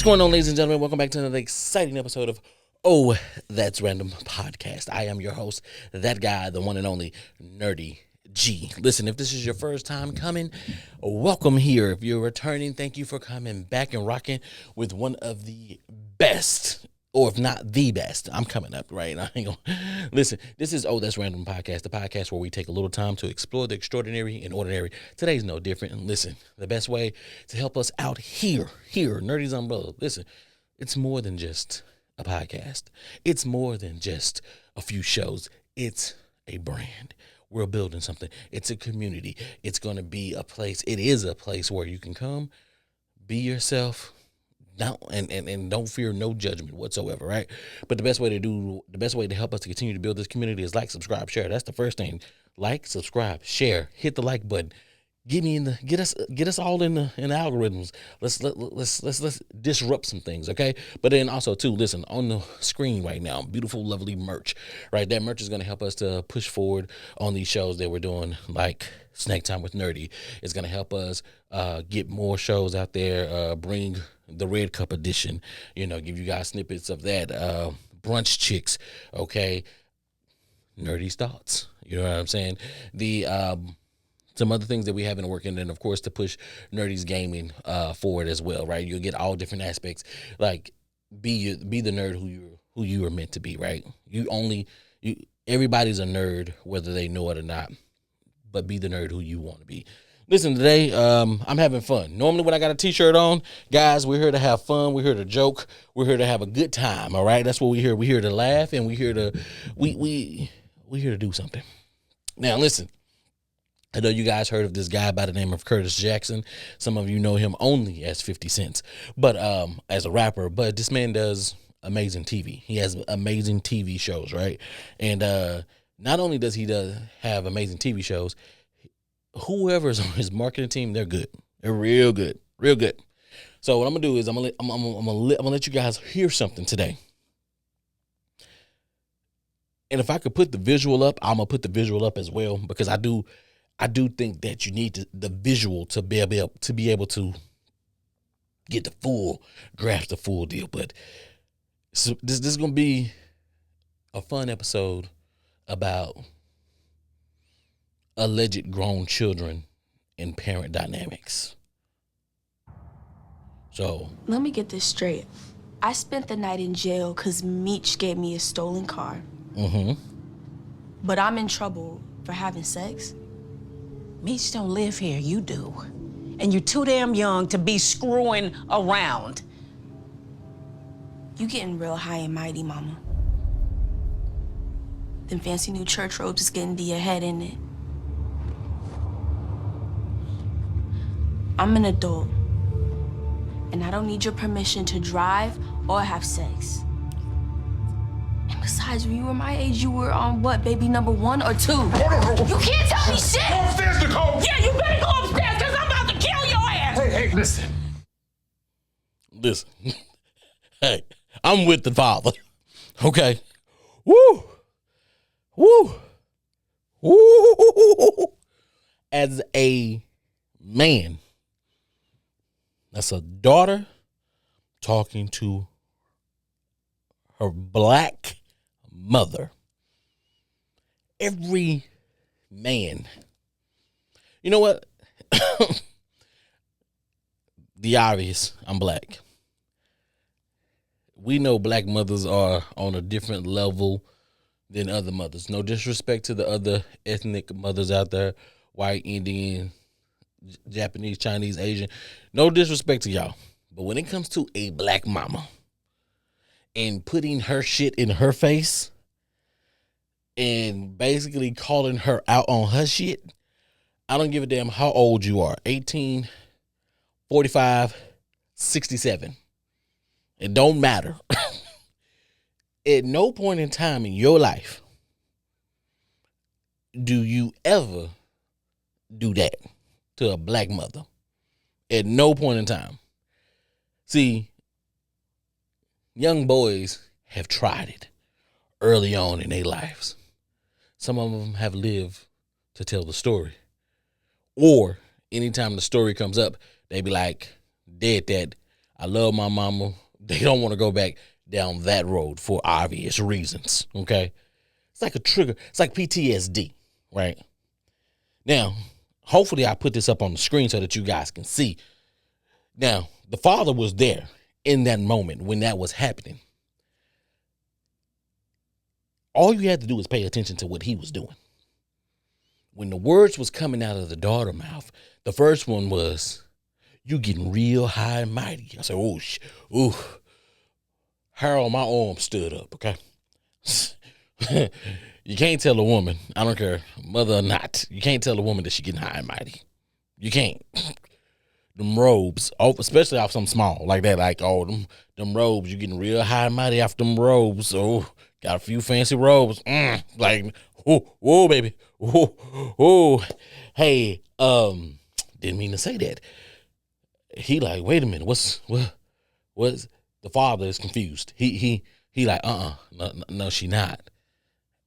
going on, ladies and gentlemen? Welcome back to another exciting episode of Oh, That's Random Podcast. I am your host, that guy, the one and only Nerdy G. Listen, if this is your first time coming, welcome here. If you're returning, thank you for coming back and rocking with one of the best, or if not the best. I'm coming up, right? Listen, this is Oh, That's Random Podcast, the podcast where we take a little time to explore the extraordinary and ordinary. Today's no different. And listen, the best way to help us out here, Nerdy's Umbrella, listen, it's more than just a podcast. It's more than just a few shows. It's a brand. We're building something. It's a community. It's going to be a place. It is a place where you can come, be yourself, and don't fear no judgment whatsoever, right? But the best way to help us to continue to build this community is like, subscribe, share. That's the first thing. Like, subscribe, share, hit the like button. Get us all in the algorithms. Let's disrupt some things, okay? But then also too, listen, on the screen right now, beautiful, lovely merch, right? That merch is gonna help us to push forward on these shows that we're doing, like Snack Time with Nerdy. It's gonna help us get more shows out there, bring the Red Cup edition, give you guys snippets of that, brunch chicks, okay? Nerdy's thoughts, you know what I'm saying? Some other things that we have in the working, and of course to push Nerdy's gaming forward as well, right? You'll get all different aspects. Like be the nerd who you are meant to be, right? Everybody's a nerd whether they know it or not, but be the nerd who you want to be. Listen, today I'm having fun. Normally when I got a t-shirt on, guys, we're here to have fun. We're here to joke. We're here to have a good time. All right, that's what we're here. We're here to laugh, and we're here to do something. Now, listen. I know you guys heard of this guy by the name of Curtis Jackson. Some of you know him only as 50 Cent, but as a rapper. But this man does amazing TV. He has amazing TV shows, right? And not only does he have amazing TV shows, whoever's on his marketing team, they're good. They're real good, real good. So what I'm gonna do is I'm gonna let you guys hear something today. And if I could put the visual up, I'm gonna put the visual up as well, because I do think that you need the visual to be able to get the full grasp, the full deal. But so this is going to be a fun episode about alleged grown children and parent dynamics. So let me get this straight. I spent the night in jail because Meech gave me a stolen car. Mm-hmm. But I'm in trouble for having sex? Meech don't live here, you do. And you're too damn young to be screwing around. You getting real high and mighty, mama. Them fancy new church robes is getting to your head, isn't it? I'm an adult. And I don't need your permission to drive or have sex. And besides, when you were my age, you were on what, baby number 1 or 2? You can't tell me shit! Go upstairs, Nicole! Yeah, you better go upstairs, because I'm about to kill your ass! Hey, listen. Listen. Hey, I'm with the father. Okay. Woo! Woo! Woo! As a man, that's a daughter talking to her black mother. Every man. You know what? The obvious, I'm black. We know black mothers are on a different level than other mothers. No disrespect to the other ethnic mothers out there, white, Indian, Japanese, Chinese, Asian. No disrespect to y'all. But when it comes to a black mama and putting her shit in her face and basically calling her out on her shit, I don't give a damn how old you are. 18, 45, 67. It don't matter. At no point in time in your life do you ever do that to a black mother. At no point in time. See, young boys have tried it early on in their lives. Some of them have lived to tell the story. Or anytime the story comes up, they be like, dead that, I love my mama. They don't want to go back down that road for obvious reasons, okay? It's like a trigger. It's like PTSD, right? Now, hopefully I put this up on the screen so that you guys can see. Now, the father was there in that moment when that was happening. All you had to do was pay attention to what he was doing. When the words was coming out of the daughter mouth, the first one was, "You getting real high and mighty." I said, ooh. Harold, my arm stood up, okay? You can't tell a woman, I don't care, mother or not, you can't tell a woman that she getting high and mighty. You can't. Them robes, especially off something small like that, like, them robes, you getting real high and mighty off them robes. Oh, got a few fancy robes. Like, whoa, baby. Whoa. Hey, didn't mean to say that. He like, wait a minute, what's the father is confused. He like, no, she not.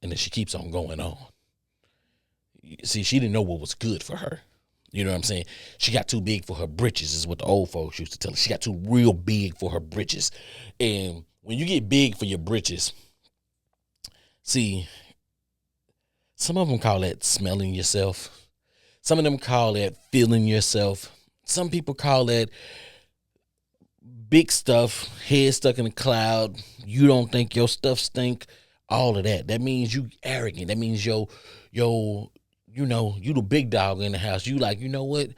And then she keeps on going on. See, she didn't know what was good for her. You know what I'm saying? She got too big for her britches is what the old folks used to tell her. She got too real big for her britches. And when you get big for your britches, see, some of them call that smelling yourself. Some of them call that feeling yourself. Some people call that big stuff, head stuck in a cloud. You don't think your stuff stink. All of that. That means you arrogant. That means you the big dog in the house. You like, you know what?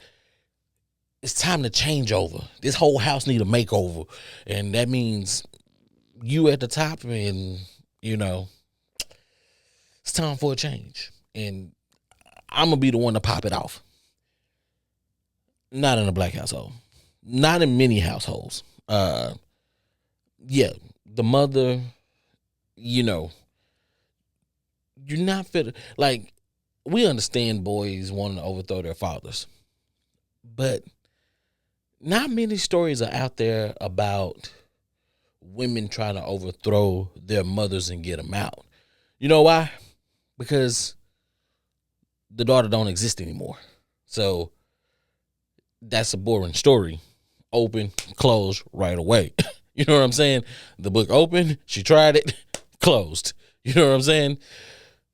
It's time to change over. This whole house need a makeover. And that means you at the top and, it's time for a change. And I'm going to be the one to pop it off. Not in a black household. Not in many households. The mother, you're not fit. Like, we understand boys wanting to overthrow their fathers, but not many stories are out there about women trying to overthrow their mothers and get them out. You know why? Because the daughter don't exist anymore. So that's a boring story. Open, close, right away. You know what I'm saying? The book opened, she tried it, closed. You know what I'm saying?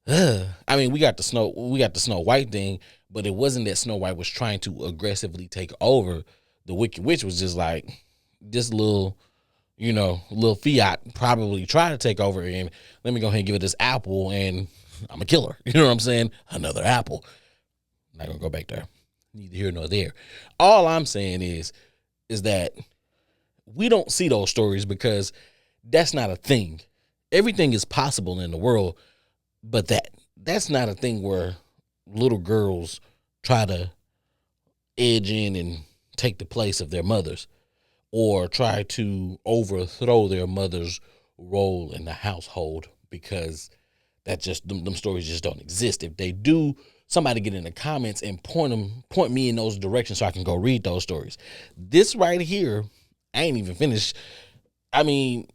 I mean, we got the Snow White thing, but it wasn't that Snow White was trying to aggressively take over. The Wicked Witch was just like this little fiat probably tried to take over, and let me go ahead and give it this apple, and I'm gonna kill her. You know what I'm saying? Another apple. Not gonna go back there. Neither here nor there. All I'm saying is that we don't see those stories because that's not a thing. Everything is possible in the world, but that's not a thing where little girls try to edge in and take the place of their mothers or try to overthrow their mother's role in the household, because that just them stories just don't exist. If they do, somebody get in the comments and point me in those directions so I can go read those stories. This right here, I ain't even finished. I mean,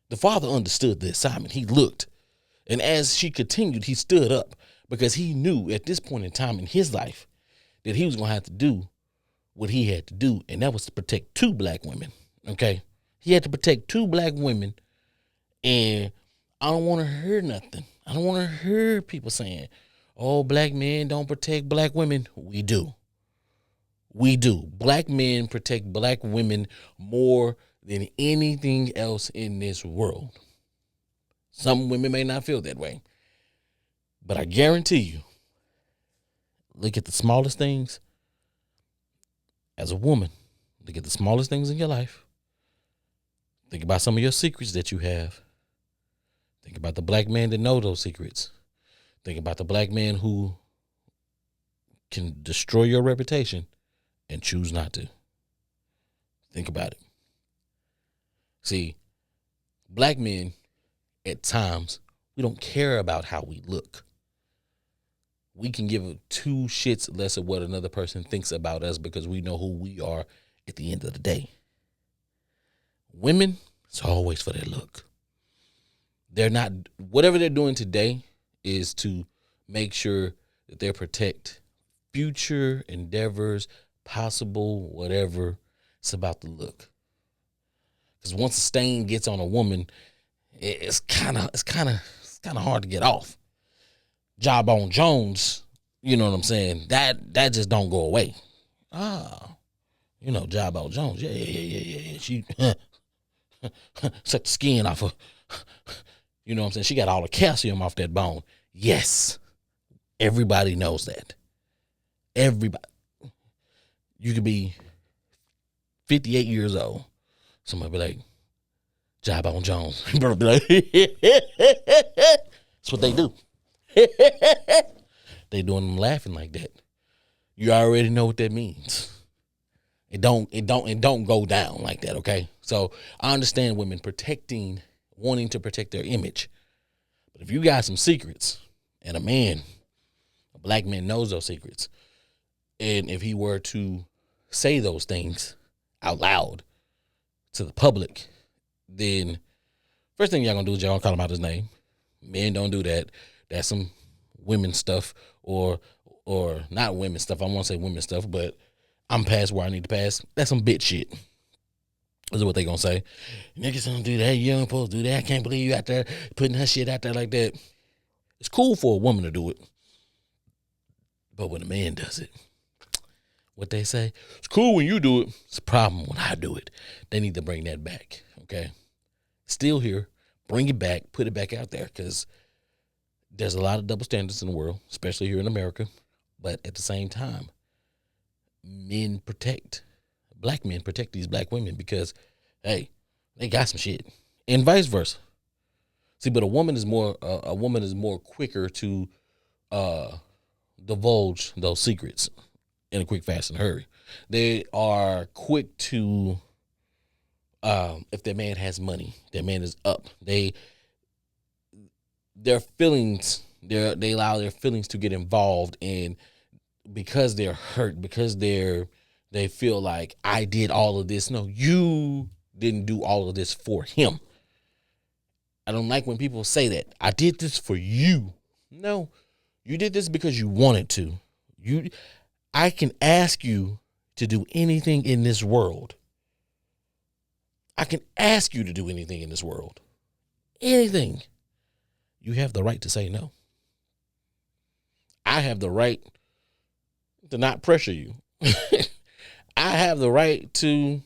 the father understood the assignment. He looked. And as she continued, he stood up because he knew at this point in time in his life that he was going to have to do what he had to do, and that was to protect 2 black women, okay? He had to protect 2 black women, and I don't want to hear nothing. I don't want to hear people saying, oh, black men don't protect black women. We do. We do. Black men protect black women more than anything else in this world. Some women may not feel that way, but I guarantee you, look at the smallest things. As a woman, look at the smallest things in your life. Think about some of your secrets that you have. Think about the black man that know those secrets. Think about the black man who can destroy your reputation and choose not to. Think about it. See, black men, at times, we don't care about how we look. We can give 2 shits less of what another person thinks about us because we know who we are at the end of the day. Women, it's always for their look. They're not, whatever they're doing today is to make sure that they protect future endeavors, possible, whatever. It's about the look. Because once a stain gets on a woman, it's kind of hard to get off. Jawbone Jones, you know what I'm saying? That just don't go away. Jawbone Jones, yeah. She suck the skin off her. You know what I'm saying? She got all the calcium off that bone. Yes, everybody knows that. Everybody. You could be 58 years old. Somebody be like, Jawbone Jones. People be like, that's what they do. They doing them laughing like that. You already know what that means. It don't go down like that, okay? So I understand women wanting to protect their image. But if you got some secrets, and a black man knows those secrets, and if he were to say those things out loud to the public, then first thing y'all gonna do is y'all gonna call him out his name. Men don't do that. That's some women stuff, or not women stuff. I won't say women stuff, but I'm past where I need to pass. That's some bitch shit. Is what they gonna say. Niggas don't do that. You don't supposed to do that. I can't believe you out there putting her shit out there like that. It's cool for a woman to do it, but when a man does it, what they say, it's cool when you do it. It's a problem when I do it. They need to bring that back. Okay, still here. Bring it back. Put it back out there, because there's a lot of double standards in the world, especially here in America. But at the same time, black men protect these black women because, hey, they got some shit, and vice versa. See, but a woman is more quicker to divulge those secrets in a quick, fast, and hurry. They are quick to, if that man has money, that man is up. Their feelings, they allow their feelings to get involved, and because they're hurt, because they feel like, I did all of this. No, you didn't do all of this for him. I don't like when people say that. I did this for you. No, you did this because you wanted to. I can ask you to do anything in this world. I can ask you to do anything in this world. Anything. You have the right to say no. I have the right to not pressure you. I have the right to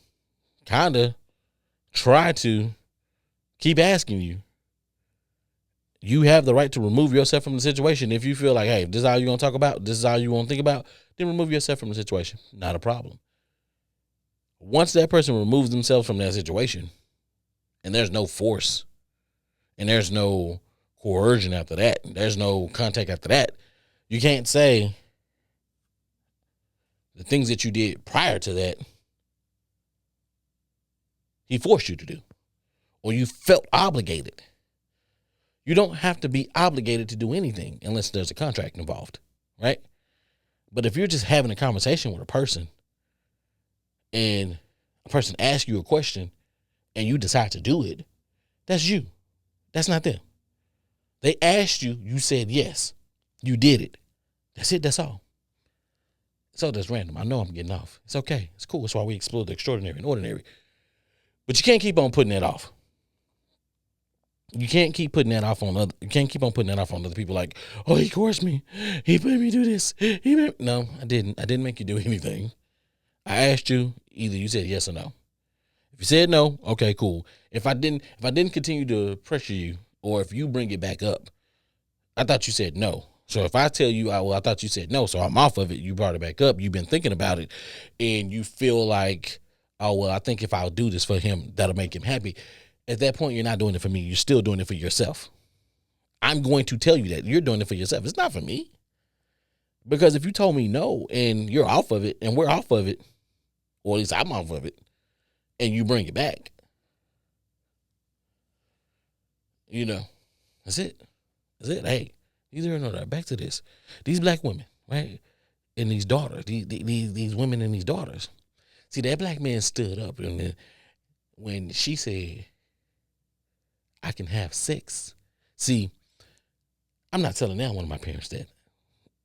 kind of try to keep asking you. You have the right to remove yourself from the situation. If you feel like, hey, this is all you're going to talk about, this is all you want to think about, then remove yourself from the situation. Not a problem. Once that person removes themselves from that situation, and there's no force, and there's no coercion after that, there's no contact after that, you can't say the things that you did prior to that, he forced you to do, or you felt obligated. You don't have to be obligated to do anything unless there's a contract involved, right? But if you're just having a conversation with a person and a person asks you a question and you decide to do it, that's you. That's not them. They asked you, you said yes. You did it. That's it, that's all. So that's random. I know I'm getting off. It's okay. It's cool. That's why we explore the extraordinary and ordinary. But you can't keep on putting that off. You can't keep putting that off on other. You can't keep on putting that off on other people. Like, oh, he coerced me. He made me do this. No, I didn't. I didn't make you do anything. I asked you. Either you said yes or no. If you said no, okay, cool. If I didn't continue to pressure you, or if you bring it back up, I thought you said no. So if I tell you, I thought you said no, so I'm off of it. You brought it back up. You've been thinking about it, and you feel like, oh well, I think if I'll do this for him, that'll make him happy. At that point, you're not doing it for me. You're still doing it for yourself. I'm going to tell you that you're doing it for yourself. It's not for me. Because if you told me no and you're off of it and we're off of it, or at least I'm off of it, and you bring it back, you know, that's it. That's it. Hey, these are no, back to this. These black women, right? And these daughters, these women and these daughters. See, that black man stood up and then when she said, I can have sex. See, I'm not telling now one of my parents that.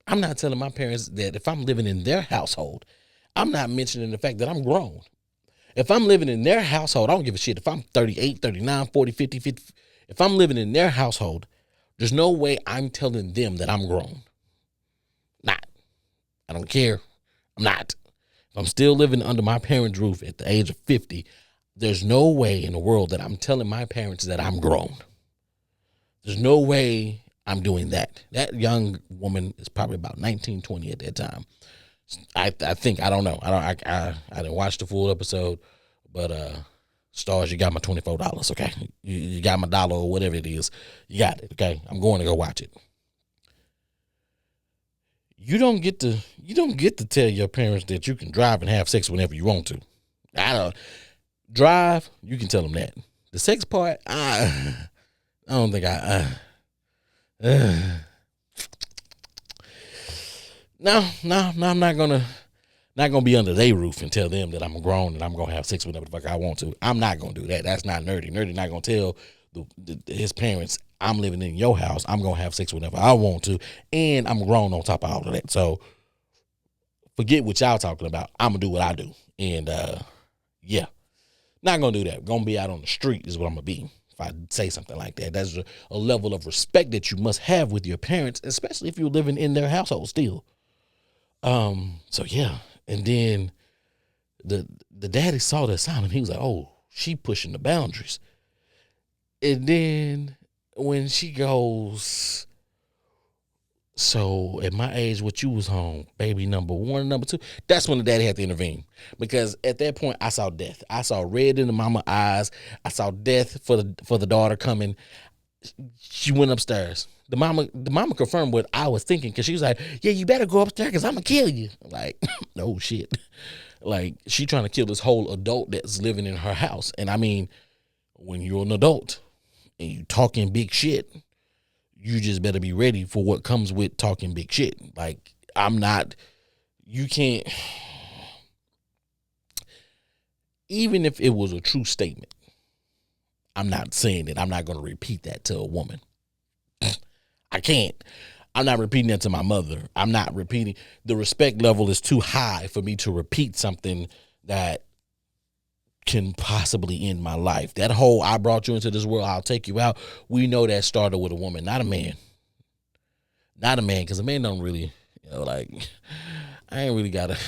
I'm not telling my parents that if I'm living in their household, I'm not mentioning the fact that I'm grown. If I'm living in their household, I don't give a shit. If I'm 38, 39, 40, 50, 50, if I'm living in their household, there's no way I'm telling them that I'm grown. Not. I don't care. I'm not. If I'm still living under my parents' roof at the age of 50, there's no way in the world that I'm telling my parents that I'm grown. There's no way I'm doing that. That young woman is probably about 19, 20 at that time. I think, I don't know. I didn't watch the full episode, but Stars, you got my $24, okay? You got my dollar or whatever it is. You got it, okay? I'm going to go watch it. You don't get to tell your parents that you can drive and have sex whenever you want to. I don't drive, you can tell them that. The sex part, I don't think No, I'm not gonna be under their roof and tell them that I'm grown and I'm gonna have sex whenever the fuck I want to. I'm not gonna do that. That's not nerdy. Nerdy not gonna tell his parents, I'm living in your house, I'm gonna have sex whenever I want to, and I'm grown on top of all of that. So forget what y'all talking about. I'm gonna do what I do. And yeah. Not gonna do that. Gonna be out on the street is what I'm gonna be if I say something like that. That's a level of respect that you must have with your parents, especially if you're living in their household still. So yeah. And then the daddy saw that sign and he was like, oh, she pushing the boundaries. And then when she goes, so at my age, what you was home, baby number one, number two, that's when the daddy had to intervene. Because at that point, I saw death. I saw red in the mama eyes. I saw death for the daughter coming. She went upstairs. The mama confirmed what I was thinking, because she was like, yeah, you better go upstairs because I'm going to kill you. Like, no shit. Like, she trying to kill this whole adult that's living in her house. And I mean, when you're an adult and you talking big shit, you just better be ready for what comes with talking big shit. Like, you can't, even if it was a true statement, I'm not saying that I'm not going to repeat that to a woman. I can't. I'm not repeating that to my mother. I'm not repeating. The respect level is too high for me to repeat something that can possibly end my life. That whole, I brought you into this world, I'll take you out. We know that started with a woman, not a man. Not a man, because a man don't really, like, I ain't really got to,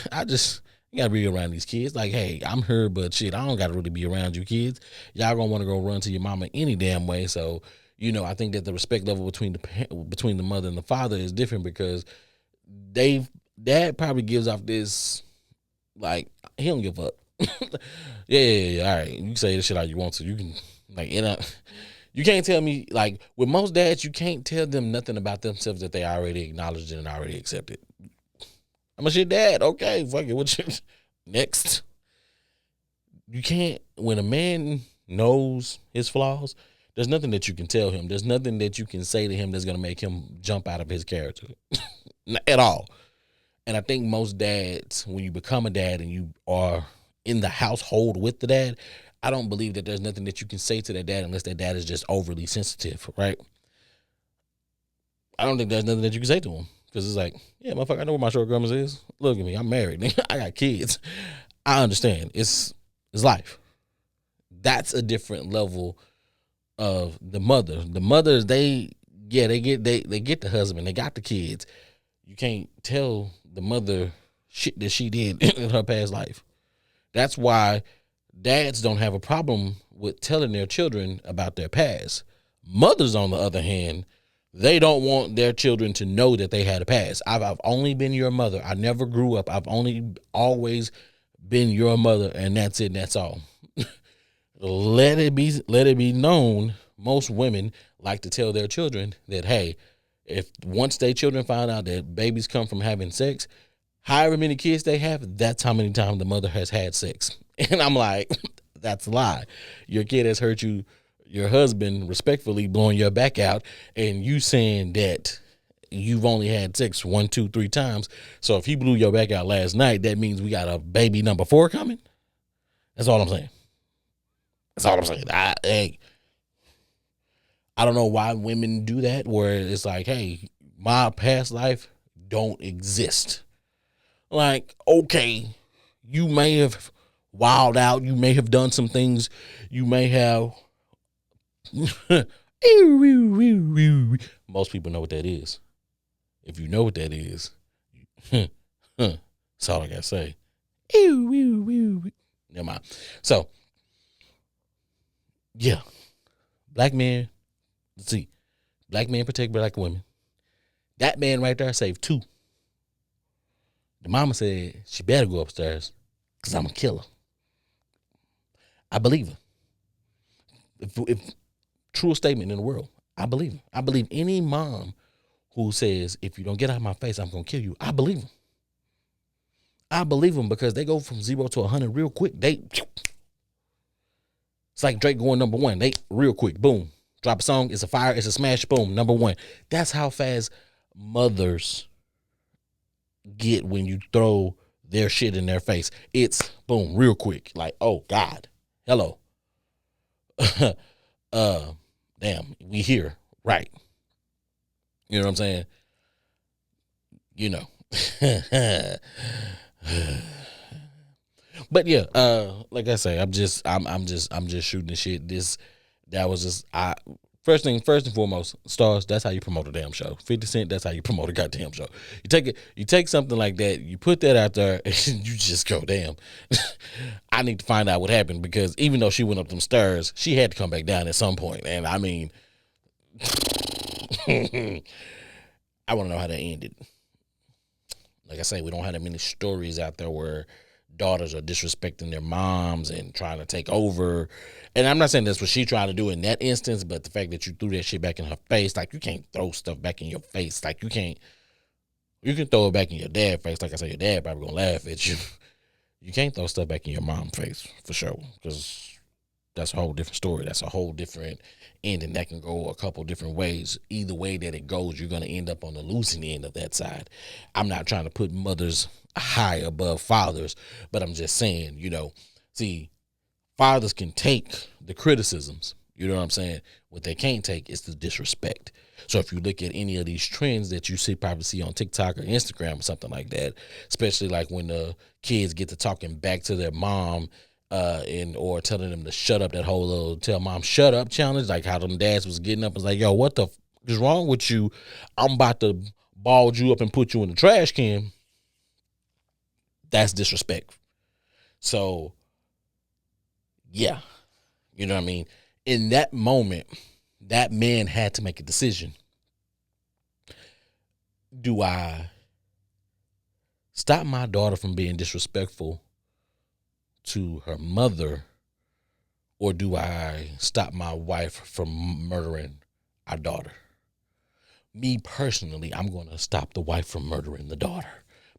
you got to be around these kids. Like, hey, I'm here, but shit, I don't got to really be around you kids. Y'all going to want to go run to your mama any damn way. So, I think that the respect level between the mother and the father is different, because dad probably gives off this, like, he don't give up. Yeah, all right. You can say this shit how you want to. You can, like, you can't tell me, like, with most dads, you can't tell them nothing about themselves that they already acknowledged and already accepted. I'm a shit dad. Okay, fuck it. What you next? You can't, when a man knows his flaws, there's nothing that you can tell him. There's nothing that you can say to him that's gonna make him jump out of his character at all. And I think most dads, when you become a dad and you are in the household with the dad, I don't believe that there's nothing that you can say to that dad unless that dad is just overly sensitive, right? I don't think there's nothing that you can say to him, because it's like, yeah, motherfucker, I know where my shortcomings is. Look at me, I'm married. I got kids. I understand. It's life. That's a different level of the mother. The mothers, they get the husband, they got the kids. You can't tell the mother shit that she did in her past life. That's why dads don't have a problem with telling their children about their past. Mothers, on the other hand, they don't want their children to know that they had a past. I've only been your mother. I never grew up. I've always been your mother, and that's it. And that's all. Let it be known. Most women like to tell their children that, hey, if once their children find out that babies come from having sex, however many kids they have, that's how many times the mother has had sex. And I'm like, that's a lie. Your kid has hurt you, your husband respectfully blowing your back out, and you saying that you've only had sex 1, 2, 3 times. So if he blew your back out last night, that means we got a baby number 4 coming. That's all I'm saying. That's all I'm saying. I don't know why women do that, where it's like, hey, my past life don't exist. Like, okay, you may have wild out. You may have done some things. You may have. Most people know what that is. If you know what that is, that's all I gotta say. Never mind. So, yeah, black men. Let's see, black men protect black women. That man right there saved 2. The mama said she better go upstairs because I'm a killer. I believe her. If truest statement in the world, I believe her. I believe any mom who says, if you don't get out of my face, I'm going to kill you. I believe them. I believe them because they go from 0 to 100 real quick. It's like Drake going number 1. They real quick, boom. Drop a song, it's a fire, it's a smash, boom, number 1. That's how fast mothers get when you throw their shit in their face. It's boom, real quick. Like, oh God, hello. Damn, we here, right? You know what I'm saying? You know. But yeah, like I say, I'm just shooting the shit. First and foremost, stars, that's how you promote a damn show. 50 Cent, that's how you promote a goddamn show. You take something like that, you put that out there, and you just go, damn. I need to find out what happened, because even though she went up them stairs, she had to come back down at some point. And I mean, I want to know how that ended. Like I say, we don't have that many stories out there where daughters are disrespecting their moms and trying to take over. And I'm not saying that's what she tried to do in that instance, but the fact that you threw that shit back in her face, like, you can't throw stuff back in your face. Like, you can throw it back in your dad's face. Like I said, your dad probably gonna laugh at you. You can't throw stuff back in your mom's face, for sure, because that's a whole different story. That's a whole different ending that can go a couple different ways. Either way that it goes, you're going to end up on the losing end of that side. I'm not trying to put mothers high above fathers, but I'm just saying, see, fathers can take the criticisms. You know what I'm saying? What they can't take is the disrespect. So if you look at any of these trends that you probably see on TikTok or Instagram or something like that, especially like when the kids get to talking back to their mom, or telling them to shut up, that whole little tell mom shut up challenge, like how them dads was getting up and was like, yo, what the is wrong with you? I'm about to ball you up and put you in the trash can. That's disrespect. So yeah, you know what I mean? In that moment, that man had to make a decision. Do I stop my daughter from being disrespectful to her mother, or do I stop my wife from murdering our daughter? Me personally, I'm going to stop the wife from murdering the daughter,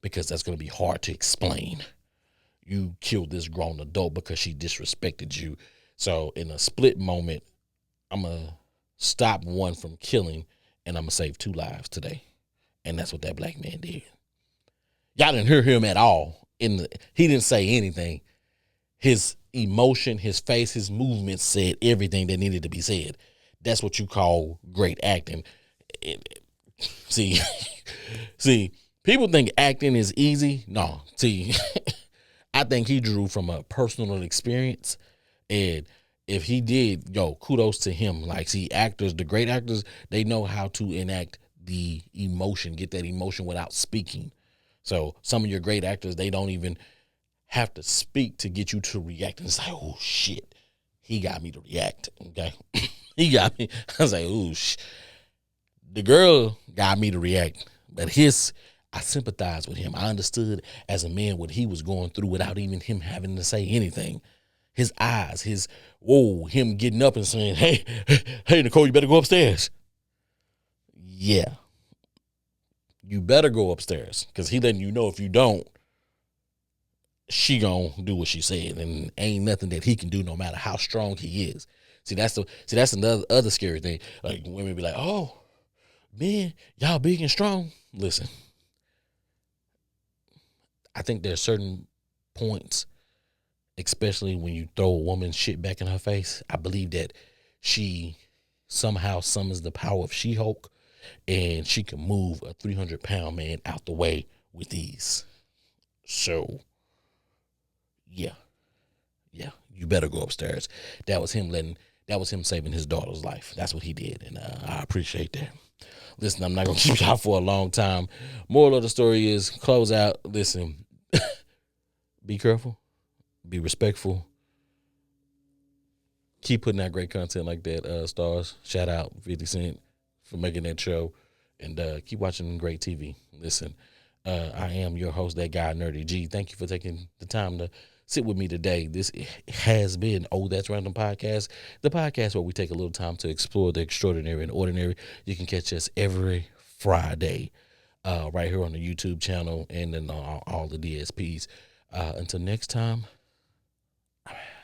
because that's going to be hard to explain. You killed this grown adult because she disrespected you. So in a split moment, I'm going to stop one from killing, and I'm going to save 2 lives today. And that's what that black man did. Y'all didn't hear him at all. He didn't say anything. His emotion, his face, his movements said everything that needed to be said. That's what you call great acting. See, people think acting is easy. No, see, I think he drew from a personal experience. And if he did, kudos to him. Like, see, the great actors, they know how to enact the emotion, get that emotion without speaking. So some of your great actors, they don't even have to speak to get you to react. And it's like, oh shit, he got me to react. Okay. He got me. I was like, oh the girl got me to react, but I sympathized with him. I understood as a man what he was going through without even him having to say anything. His eyes, him getting up and saying, hey, Nicole, you better go upstairs. Yeah. You better go upstairs, because he letting you know if you don't, she gonna do what she said, and ain't nothing that he can do no matter how strong he is. That's another other scary thing. Like, women be like, oh, man, y'all big and strong. Listen, I think there's certain points, especially when you throw a woman's shit back in her face, I believe that she somehow summons the power of She-Hulk, and she can move a 300-pound man out the way with ease. So yeah, yeah, you better go upstairs. That was him saving his daughter's life. That's what he did, and I appreciate that. Listen, I'm not gonna keep y'all for a long time. Moral of the story is close out. Listen, be careful, be respectful. Keep putting out great content like that, stars. Shout out 50 Cent for making that show, and keep watching great TV. Listen, I am your host, that guy, Nerdy G. Thank you for taking the time to sit with me today. This has been That's Random Podcast, the podcast where we take a little time to explore the extraordinary and ordinary. You can catch us every Friday right here on the YouTube channel and then all the DSPs. Until next time, I'm out.